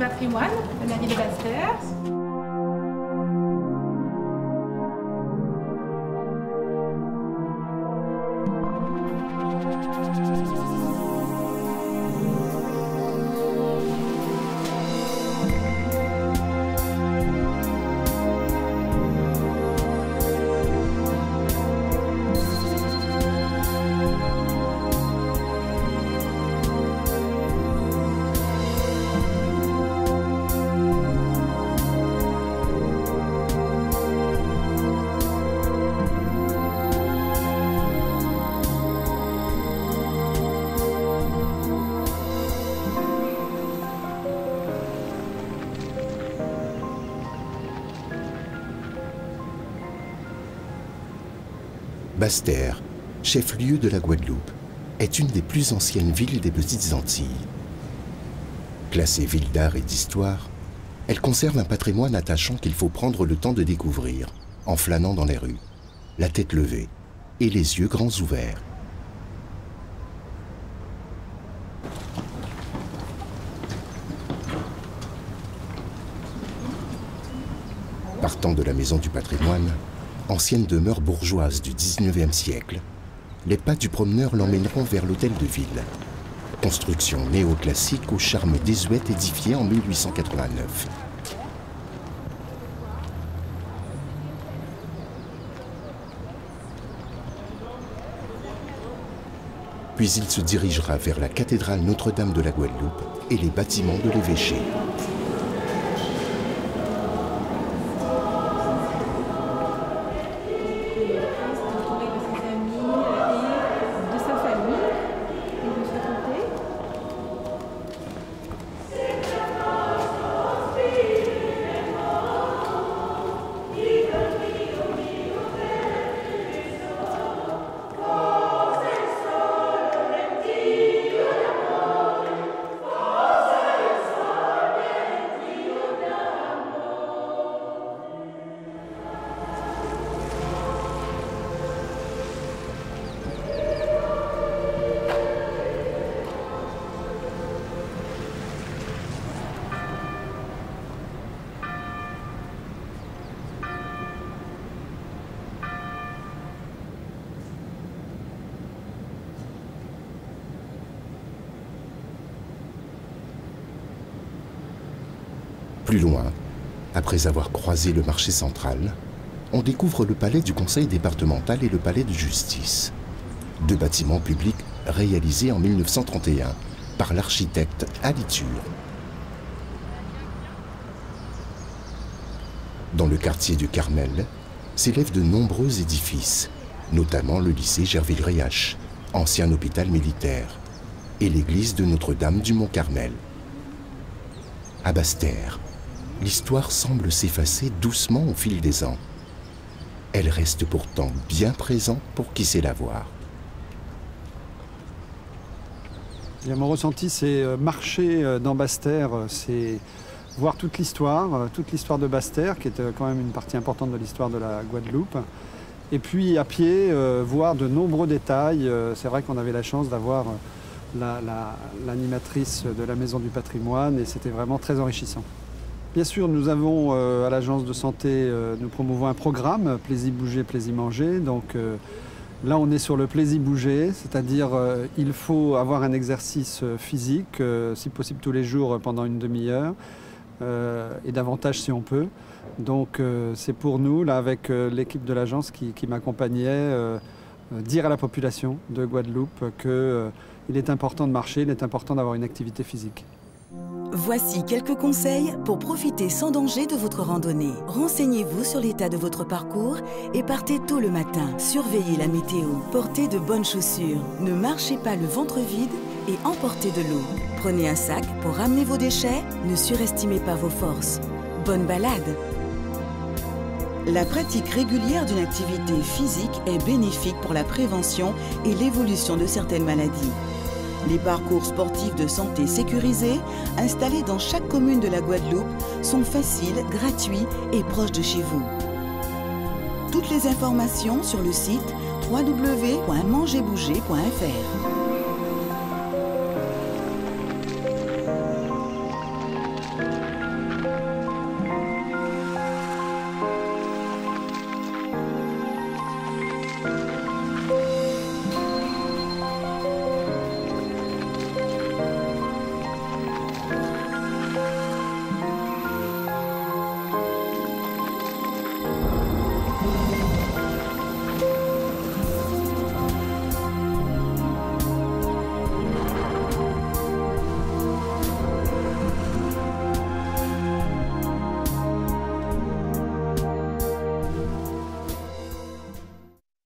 patrimoine de la ville de Basse-Terre. Basse-Terre, chef-lieu de la Guadeloupe, est une des plus anciennes villes des Petites Antilles. Classée ville d'art et d'histoire, elle conserve un patrimoine attachant qu'il faut prendre le temps de découvrir, en flânant dans les rues, la tête levée et les yeux grands ouverts. Partant de la Maison du Patrimoine, ancienne demeure bourgeoise du 19e siècle, les pas du promeneur l'emmèneront vers l'hôtel de ville. Construction néoclassique au charme désuet édifiée en 1889. Puis il se dirigera vers la cathédrale Notre-Dame de la Guadeloupe et les bâtiments de l'évêché. Plus loin, après avoir croisé le marché central, on découvre le palais du conseil départemental et le palais de justice. Deux bâtiments publics réalisés en 1931 par l'architecte Ali Tur. Dans le quartier du Carmel, s'élèvent de nombreux édifices, notamment le lycée Gerville-Riache, ancien hôpital militaire, et l'église de Notre-Dame du Mont-Carmel. À Basse-Terre, l'histoire semble s'effacer doucement au fil des ans. Elle reste pourtant bien présente pour qui sait la voir. Mon ressenti, c'est marcher dans Basse-Terre, c'est voir toute l'histoire de Basse-Terre, qui est quand même une partie importante de l'histoire de la Guadeloupe. Et puis à pied, voir de nombreux détails. C'est vrai qu'on avait la chance d'avoir l'animatrice de la Maison du Patrimoine et c'était vraiment très enrichissant. Bien sûr, nous avons à l'agence de santé, nous promouvons un programme Plaisir Bouger, Plaisir Manger. Donc là, on est sur le plaisir bouger, c'est-à-dire il faut avoir un exercice physique, si possible tous les jours pendant une demi-heure et davantage si on peut. Donc c'est pour nous, là, avec l'équipe de l'agence qui m'accompagnait, dire à la population de Guadeloupe qu'il est important de marcher, il est important d'avoir une activité physique. Voici quelques conseils pour profiter sans danger de votre randonnée. Renseignez-vous sur l'état de votre parcours et partez tôt le matin. Surveillez la météo. Portez de bonnes chaussures. Ne marchez pas le ventre vide et emportez de l'eau. Prenez un sac pour ramener vos déchets. Ne surestimez pas vos forces. Bonne balade. La pratique régulière d'une activité physique est bénéfique pour la prévention et l'évolution de certaines maladies. Les parcours sportifs de santé sécurisés, installés dans chaque commune de la Guadeloupe, sont faciles, gratuits et proches de chez vous. Toutes les informations sur le site www.mangerbouger.fr.